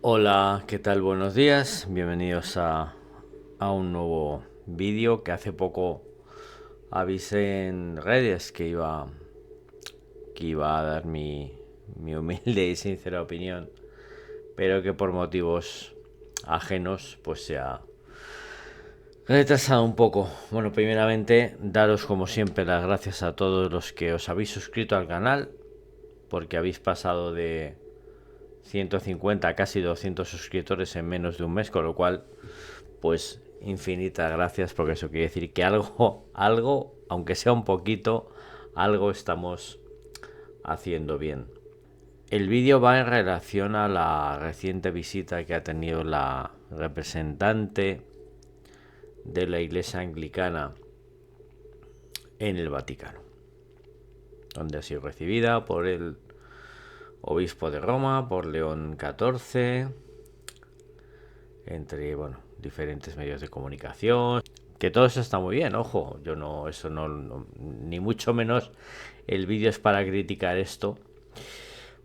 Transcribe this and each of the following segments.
Hola, ¿qué tal? Buenos días. Bienvenidos a un nuevo vídeo que hace poco avisé en redes que iba a dar mi humilde y sincera opinión, pero que por motivos ajenos pues se ha retrasado un poco. Bueno, primeramente daros como siempre las gracias a todos los que os habéis suscrito al canal, porque habéis pasado de 150 a casi 200 suscriptores en menos de un mes, con lo cual pues infinitas gracias, porque eso quiere decir que algo, aunque sea un poquito, algo estamos haciendo bien. El vídeo va en relación a la reciente visita que ha tenido la representante de la Iglesia Anglicana en el Vaticano, donde ha sido recibida por el obispo de Roma, por León XIV, entre diferentes medios de comunicación. Que todo eso está muy bien, ojo, yo no, eso no, ni mucho menos el vídeo es para criticar esto,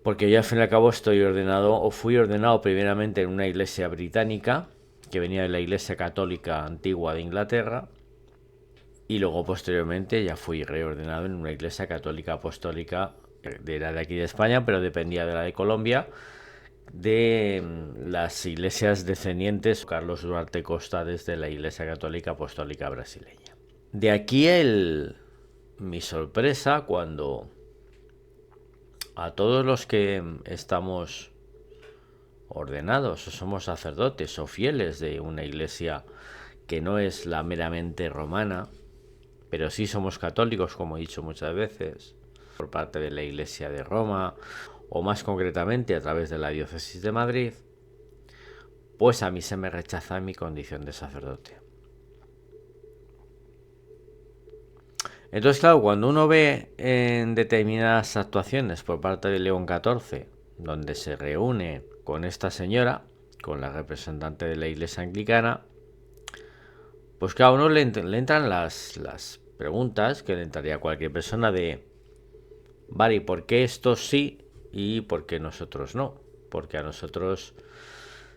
porque yo al fin y al cabo estoy ordenado, o fui ordenado primeramente en una iglesia británica, que venía de la iglesia católica antigua de Inglaterra, y luego posteriormente ya fui reordenado en una iglesia católica apostólica, era de aquí de España, pero dependía de la de Colombia, de las iglesias descendientes Carlos Duarte Costa desde la Iglesia Católica Apostólica Brasileña. De aquí mi sorpresa cuando a todos los que estamos ordenados o somos sacerdotes o fieles de una iglesia que no es la meramente romana, pero sí somos católicos, como he dicho muchas veces, por parte de la Iglesia de Roma, o más concretamente a través de la Diócesis de Madrid, pues a mí se me rechaza en mi condición de sacerdote. Entonces, claro, cuando uno ve en determinadas actuaciones por parte de León XIV, donde se reúne con esta señora, con la representante de la Iglesia Anglicana, pues claro, a uno le entran las preguntas que le entraría a cualquier persona de, vale, ¿y por qué estos sí y por qué nosotros no? Porque a nosotros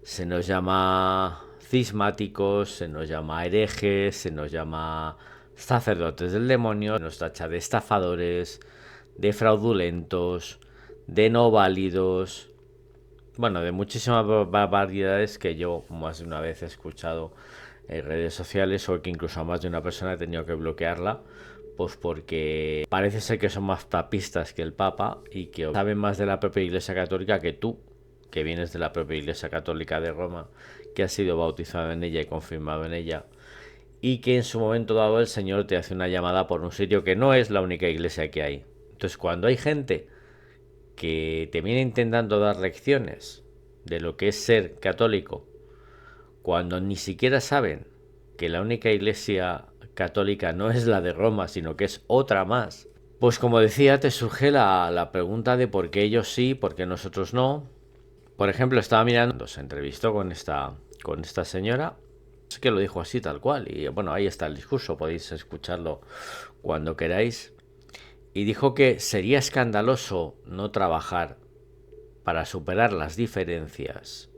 se nos llama cismáticos, se nos llama herejes, se nos llama sacerdotes del demonio, se nos tacha de estafadores, de fraudulentos, de no válidos, bueno, de muchísimas barbaridades que yo más de una vez he escuchado en redes sociales, o que incluso a más de una persona he tenido que bloquearla, pues porque parece ser que son más papistas que el Papa y que saben más de la propia Iglesia Católica que tú, que vienes de la propia Iglesia Católica de Roma, que has sido bautizado en ella y confirmado en ella, y que en su momento dado el Señor te hace una llamada por un sitio que no es la única iglesia que hay. Entonces, cuando hay gente que te viene intentando dar lecciones de lo que es ser católico, cuando ni siquiera saben que la única iglesia católica no es la de Roma, sino que es otra más, pues como decía, te surge la pregunta de por qué ellos sí, por qué nosotros no. Por ejemplo, estaba mirando, se entrevistó con esta señora, es que lo dijo así tal cual, y bueno, ahí está el discurso, podéis escucharlo cuando queráis, y dijo que sería escandaloso no trabajar para superar las diferencias,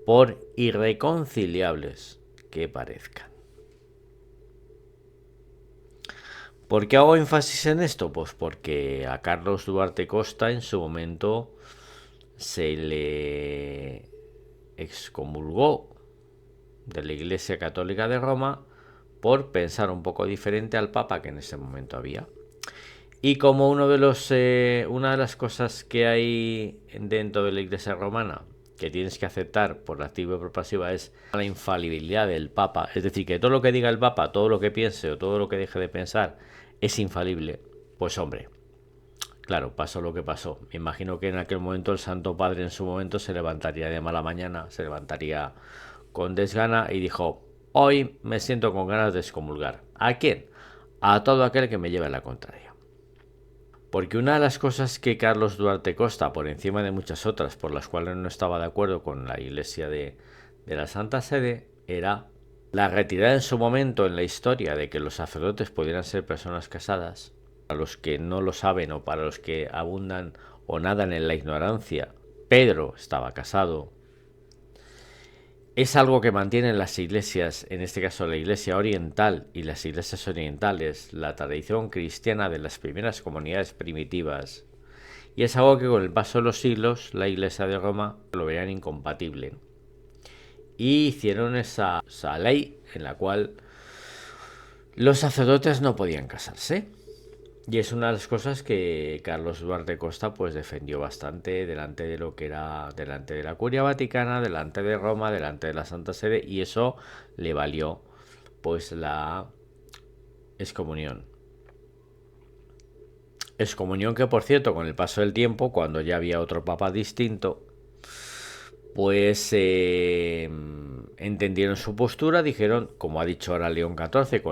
por irreconciliables que parezcan. ¿Por qué hago énfasis en esto? Pues porque a Carlos Duarte Costa en su momento se le excomulgó de la Iglesia Católica de Roma por pensar un poco diferente al Papa que en ese momento había. Y como una de las cosas que hay dentro de la Iglesia romana que tienes que aceptar por la activa y por pasiva es la infalibilidad del Papa, es decir, que todo lo que diga el Papa, todo lo que piense o todo lo que deje de pensar es infalible, pues hombre, claro, pasó lo que pasó. Me imagino que en aquel momento el Santo Padre en su momento se levantaría de mala mañana, se levantaría con desgana y dijo, hoy me siento con ganas de excomulgar. ¿A quién? A todo aquel que me lleve la contraria. Porque una de las cosas que Carlos Duarte Costa, por encima de muchas otras por las cuales no estaba de acuerdo con la Iglesia de la Santa Sede, era la retirada en su momento en la historia de que los sacerdotes pudieran ser personas casadas. Para los que no lo saben o para los que abundan o nadan en la ignorancia, Pedro estaba casado, es algo que mantienen las iglesias, en este caso la iglesia oriental y las iglesias orientales, la tradición cristiana de las primeras comunidades primitivas. Y es algo que con el paso de los siglos la iglesia de Roma lo veían incompatible. Y hicieron esa ley en la cual los sacerdotes no podían casarse. Y es una de las cosas que Carlos Duarte Costa pues defendió bastante delante de lo que era, delante de la Curia Vaticana, delante de Roma, delante de la Santa Sede, y eso le valió pues la excomunión. Excomunión que, por cierto, con el paso del tiempo, cuando ya había otro papa distinto, pues entendieron su postura, dijeron, como ha dicho ahora León XIV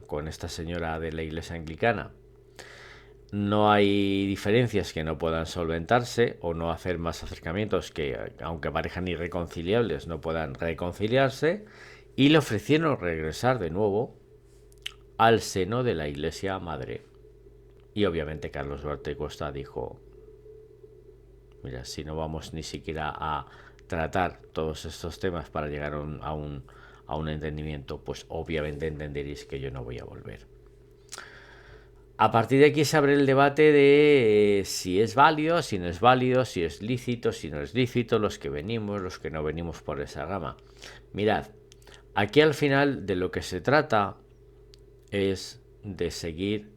con esta señora de la iglesia anglicana, no hay diferencias que no puedan solventarse o no hacer más acercamientos que, aunque parezcan irreconciliables, no puedan reconciliarse, y le ofrecieron regresar de nuevo al seno de la iglesia madre. Y obviamente Carlos Duarte Costa dijo, mira, si no vamos ni siquiera a tratar todos estos temas para llegar a un entendimiento, pues obviamente entenderéis que yo no voy a volver. A partir de aquí se abre el debate de si es válido, si no es válido, si es lícito, si no es lícito, los que venimos, los que no venimos por esa rama. Mirad, aquí al final de lo que se trata es de seguir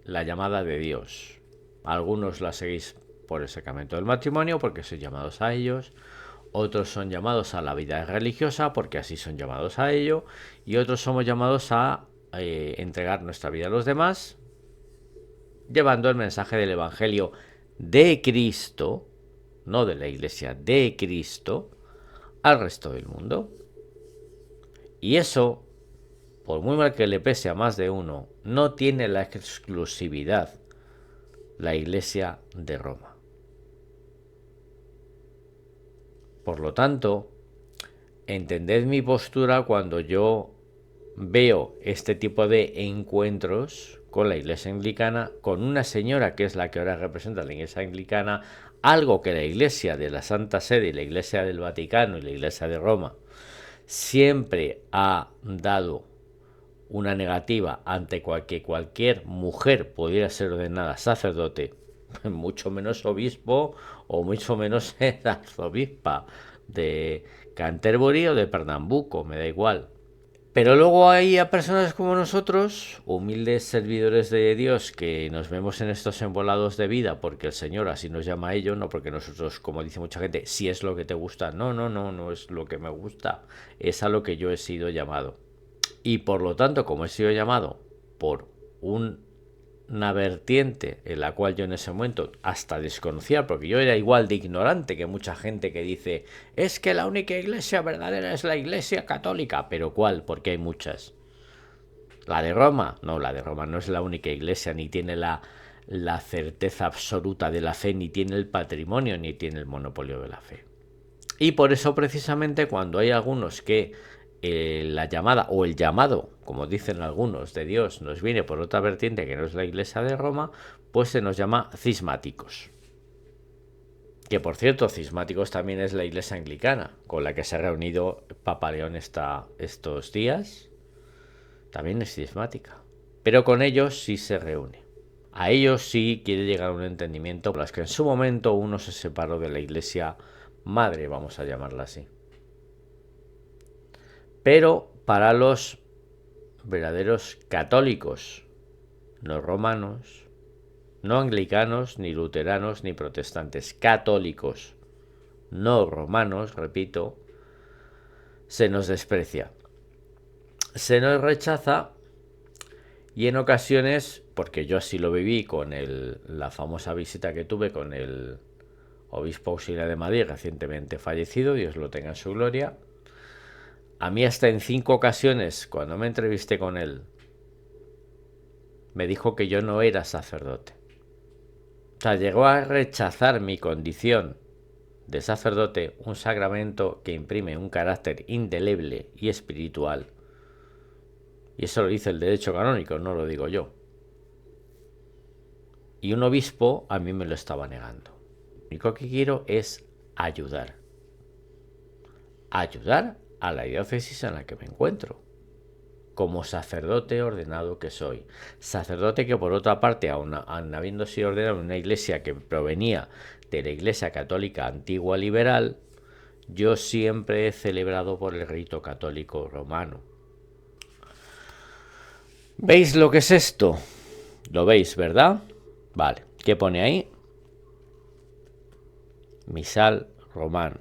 la llamada de Dios. Algunos la seguís por el sacramento del matrimonio porque sois llamados a ellos, otros son llamados a la vida religiosa porque así son llamados a ello, y otros somos llamados a entregar nuestra vida a los demás, llevando el mensaje del Evangelio de Cristo, no de la Iglesia, de Cristo, al resto del mundo. Y eso, por muy mal que le pese a más de uno, no tiene la exclusividad la Iglesia de Roma. Por lo tanto, entended mi postura cuando yo veo este tipo de encuentros con la iglesia anglicana, con una señora que es la que ahora representa la iglesia anglicana, algo que la iglesia de la Santa Sede y la iglesia del Vaticano y la iglesia de Roma siempre ha dado una negativa ante que cualquier mujer pudiera ser ordenada sacerdote, mucho menos obispo o mucho menos arzobispa de Canterbury o de Pernambuco, me da igual. Pero luego hay a personas como nosotros, humildes servidores de Dios, que nos vemos en estos embolados de vida porque el Señor así nos llama a ello, no porque nosotros, como dice mucha gente, si es lo que te gusta. No, no, no, no es lo que me gusta, es a lo que yo he sido llamado. Y por lo tanto, como he sido llamado por una vertiente en la cual yo en ese momento hasta desconocía, porque yo era igual de ignorante que mucha gente que dice es que la única iglesia verdadera es la iglesia católica, pero ¿cuál? Porque hay muchas. ¿La de Roma? No, la de Roma no es la única iglesia, ni tiene la certeza absoluta de la fe, ni tiene el patrimonio, ni tiene el monopolio de la fe. Y por eso precisamente cuando hay algunos que la llamada o el llamado, como dicen algunos, de Dios nos viene por otra vertiente que no es la iglesia de Roma, pues se nos llama cismáticos. Que por cierto, cismáticos también es la iglesia anglicana, con la que se ha reunido Papa León estos días. También es cismática. Pero con ellos sí se reúne. A ellos sí quiere llegar a un entendimiento, por las que en su momento uno se separó de la iglesia madre, vamos a llamarla así. Pero para los verdaderos católicos, no romanos, no anglicanos, ni luteranos, ni protestantes, católicos, no romanos, repito, se nos desprecia, se nos rechaza y en ocasiones, porque yo así lo viví con la famosa visita que tuve con el obispo auxiliar de Madrid, recientemente fallecido, Dios lo tenga en su gloria. A mí hasta en 5 ocasiones, cuando me entrevisté con él, me dijo que yo no era sacerdote. O sea, llegó a rechazar mi condición de sacerdote, un sacramento que imprime un carácter indeleble y espiritual. Y eso lo dice el derecho canónico, no lo digo yo. Y un obispo a mí me lo estaba negando. Lo único que quiero es ayudar. ayudar a la diócesis en la que me encuentro, como sacerdote ordenado que soy. Sacerdote que, por otra parte, aun habiendo sido ordenado en una iglesia que provenía de la Iglesia Católica Antigua Liberal, yo siempre he celebrado por el rito católico romano. ¿Veis lo que es esto? ¿Lo veis, verdad? Vale. ¿Qué pone ahí? Misal romano.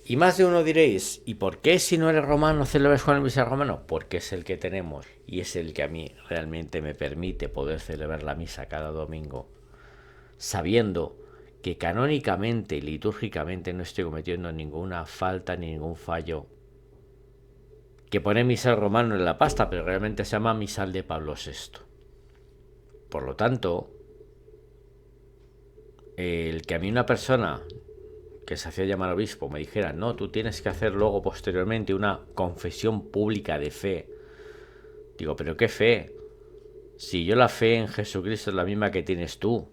Y más de uno diréis, ¿y por qué si no eres romano celebras con el misal romano? Porque es el que tenemos y es el que a mí realmente me permite poder celebrar la misa cada domingo, sabiendo que canónicamente y litúrgicamente no estoy cometiendo ninguna falta ni ningún fallo. Que pone misal romano en la pasta, pero realmente se llama misal de Pablo VI. Por lo tanto, el que a mí una persona que se hacía llamar obispo me dijera, no, tú tienes que hacer luego posteriormente una confesión pública de fe. Digo, ¿pero qué fe? Si yo la fe en Jesucristo es la misma que tienes tú,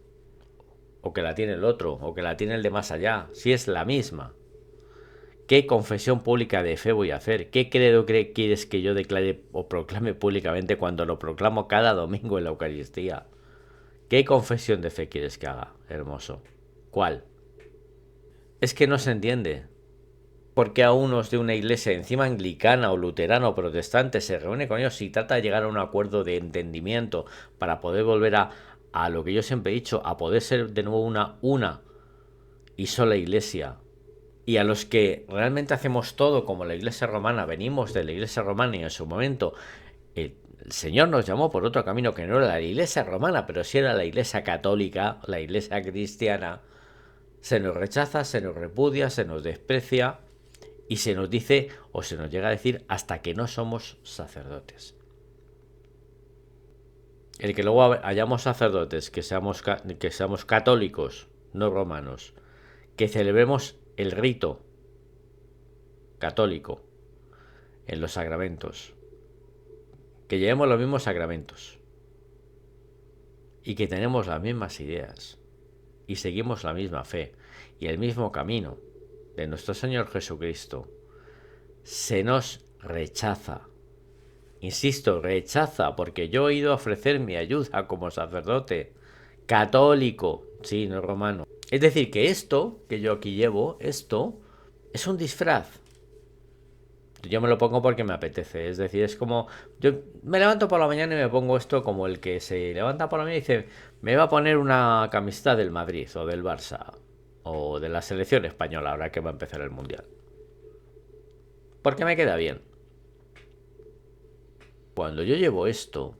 o que la tiene el otro, o que la tiene el de más allá, si es la misma. ¿Qué confesión pública de fe voy a hacer? ¿Qué credo quieres que yo declare o proclame públicamente cuando lo proclamo cada domingo en la Eucaristía? ¿Qué confesión de fe quieres que haga, hermoso? ¿Cuál? Es que no se entiende. ¿Por qué a unos de una iglesia encima anglicana o luterana o protestante se reúne con ellos y trata de llegar a un acuerdo de entendimiento para poder volver a lo que yo siempre he dicho, a poder ser de nuevo una y sola iglesia? Y a los que realmente hacemos todo como la iglesia romana, venimos de la iglesia romana y en su momento el Señor nos llamó por otro camino que no era la iglesia romana, pero sí era la iglesia católica, la iglesia cristiana, se nos rechaza, se nos repudia, se nos desprecia y se nos dice o se nos llega a decir hasta que no somos sacerdotes. El que luego hayamos sacerdotes, que seamos católicos, no romanos, que celebremos el rito católico en los sacramentos, que llevemos los mismos sacramentos y que tenemos las mismas ideas y seguimos la misma fe y el mismo camino de nuestro Señor Jesucristo, se nos rechaza. Insisto, rechaza, porque yo he ido a ofrecer mi ayuda como sacerdote católico, sí, no romano. Es decir, que esto que yo aquí llevo, esto es un disfraz. Yo me lo pongo porque me apetece, es decir, es como, yo me levanto por la mañana y me pongo esto como el que se levanta por la mañana y dice, me va a poner una camiseta del Madrid o del Barça o de la selección española ahora que va a empezar el Mundial. Porque me queda bien. Cuando yo llevo esto,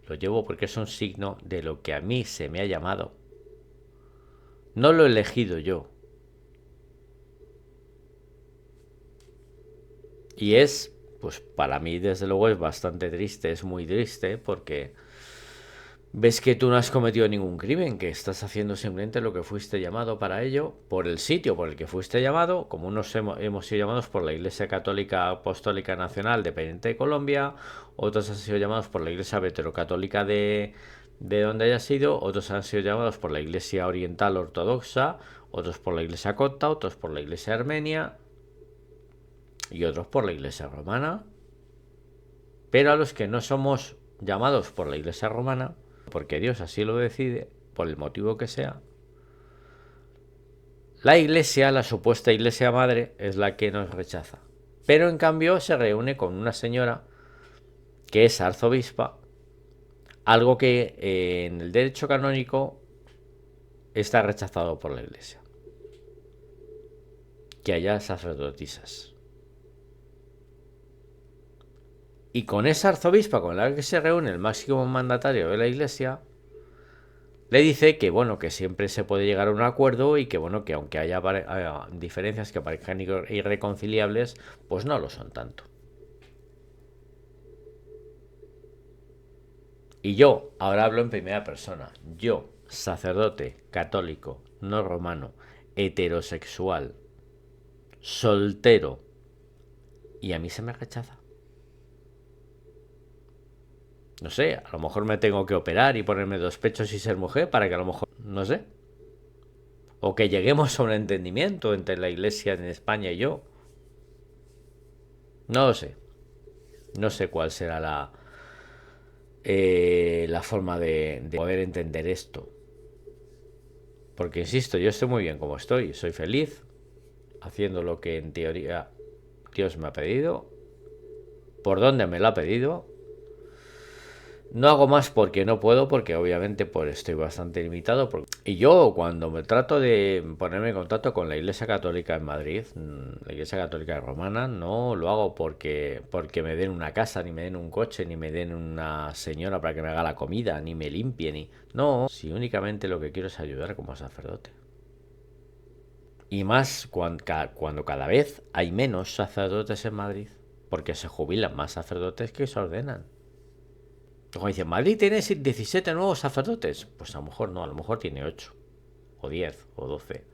lo llevo porque es un signo de lo que a mí se me ha llamado. No lo he elegido yo. Y es, pues para mí desde luego es bastante triste, es muy triste porque ves que tú no has cometido ningún crimen, que estás haciendo simplemente lo que fuiste llamado para ello, por el sitio por el que fuiste llamado, como unos hemos sido llamados por la Iglesia Católica Apostólica Nacional dependiente de Colombia, otros han sido llamados por la Iglesia Veterocatólica de donde haya sido, otros han sido llamados por la Iglesia Oriental Ortodoxa, otros por la Iglesia Copta, otros por la Iglesia Armenia y otros por la Iglesia Romana. Pero a los que no somos llamados por la Iglesia Romana, porque Dios así lo decide, por el motivo que sea, la Iglesia, la supuesta Iglesia Madre, es la que nos rechaza. Pero en cambio se reúne con una señora que es arzobispa, algo que en el derecho canónico está rechazado por la Iglesia, que haya sacerdotisas. Y con esa arzobispa con la que se reúne el máximo mandatario de la Iglesia, le dice que bueno, que siempre se puede llegar a un acuerdo y que bueno, que aunque haya diferencias que parezcan irreconciliables, pues no lo son tanto. Y yo, ahora hablo en primera persona, yo, sacerdote, católico, no romano, heterosexual, soltero, y a mí se me rechaza. No sé, a lo mejor me tengo que operar y ponerme 2 pechos y ser mujer para que a lo mejor, no sé. O que lleguemos a un entendimiento entre la Iglesia en España y yo. No lo sé. No sé cuál será la forma de poder entender esto. Porque insisto, yo estoy muy bien como estoy. Soy feliz haciendo lo que en teoría Dios me ha pedido. Por dónde me lo ha pedido. No hago más porque no puedo, porque obviamente estoy bastante limitado. Y yo cuando me trato de ponerme en contacto con la Iglesia Católica en Madrid, la Iglesia Católica Romana, no lo hago porque me den una casa, ni me den un coche, ni me den una señora para que me haga la comida, ni me limpie, ni... No, si únicamente lo que quiero es ayudar como sacerdote. Y más cuando cada vez hay menos sacerdotes en Madrid, porque se jubilan más sacerdotes que se ordenan. Como dicen, Madrid tiene 17 nuevos sacerdotes. Pues a lo mejor no, a lo mejor tiene 8, o 10, o 12.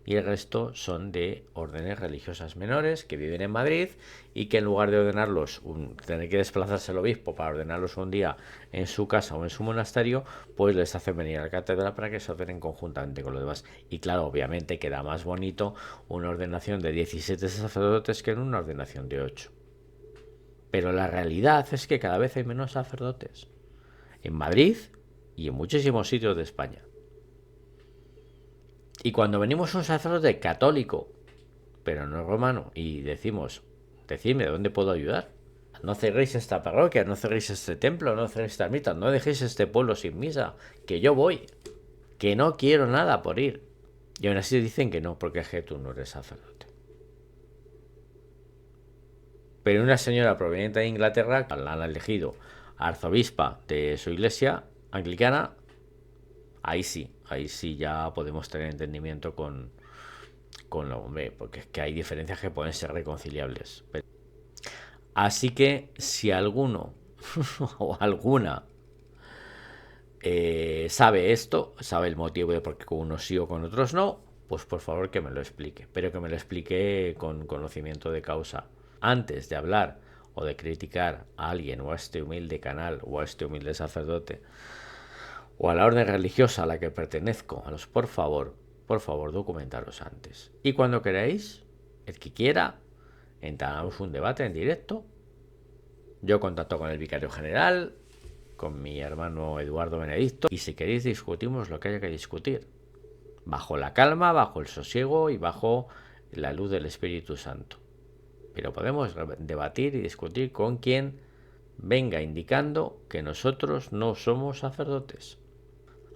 Y el resto son de órdenes religiosas menores que viven en Madrid y que en lugar de ordenarlos, tener que desplazarse el obispo para ordenarlos un día en su casa o en su monasterio, pues les hacen venir a la catedral para que se ordenen conjuntamente con los demás. Y claro, obviamente queda más bonito una ordenación de 17 sacerdotes que en una ordenación de 8. Pero la realidad es que cada vez hay menos sacerdotes. En Madrid y en muchísimos sitios de España. Y cuando venimos un sacerdote católico, pero no romano, y decimos, decidme dónde puedo ayudar. No cerréis esta parroquia, no cerréis este templo, no cerréis esta ermita, no dejéis este pueblo sin misa, que yo voy, que no quiero nada por ir. Y aún así dicen que no, porque es que tú no eres sacerdote. Pero una señora proveniente de Inglaterra, la han elegido arzobispa de su iglesia anglicana, ahí sí ya podemos tener entendimiento con lo hombre, porque es que hay diferencias que pueden ser reconciliables. Así que si alguno o alguna sabe esto, sabe el motivo de por qué con unos sí o con otros no, pues por favor que me lo explique, pero que me lo explique con conocimiento de causa. Antes de hablar o de criticar a alguien o a este humilde canal o a este humilde sacerdote o a la orden religiosa a la que pertenezco, por favor, documentaros antes. Y cuando queráis, el que quiera, entablamos un debate en directo. Yo contacto con el vicario general, con mi hermano Eduardo Benedicto, y si queréis discutimos lo que haya que discutir. Bajo la calma, bajo el sosiego y bajo la luz del Espíritu Santo. Pero podemos debatir y discutir con quien venga indicando que nosotros no somos sacerdotes.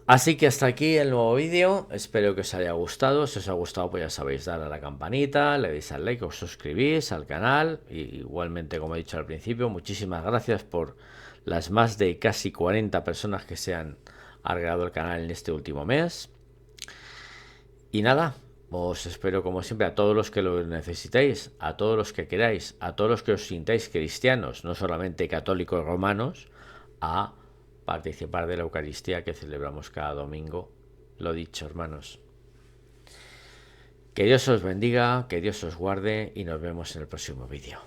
Así que hasta aquí el nuevo vídeo, espero que os haya gustado. Si os ha gustado, pues ya sabéis, dar a la campanita, le deis al like, os suscribís al canal. Y igualmente, como he dicho al principio, muchísimas gracias por las más de casi 40 personas que se han agregado al canal en este último mes. Y nada, os espero como siempre a todos los que lo necesitéis, a todos los que queráis, a todos los que os sintáis cristianos, no solamente católicos romanos, a participar de la Eucaristía que celebramos cada domingo. Lo dicho, hermanos. Que Dios os bendiga, que Dios os guarde y nos vemos en el próximo vídeo.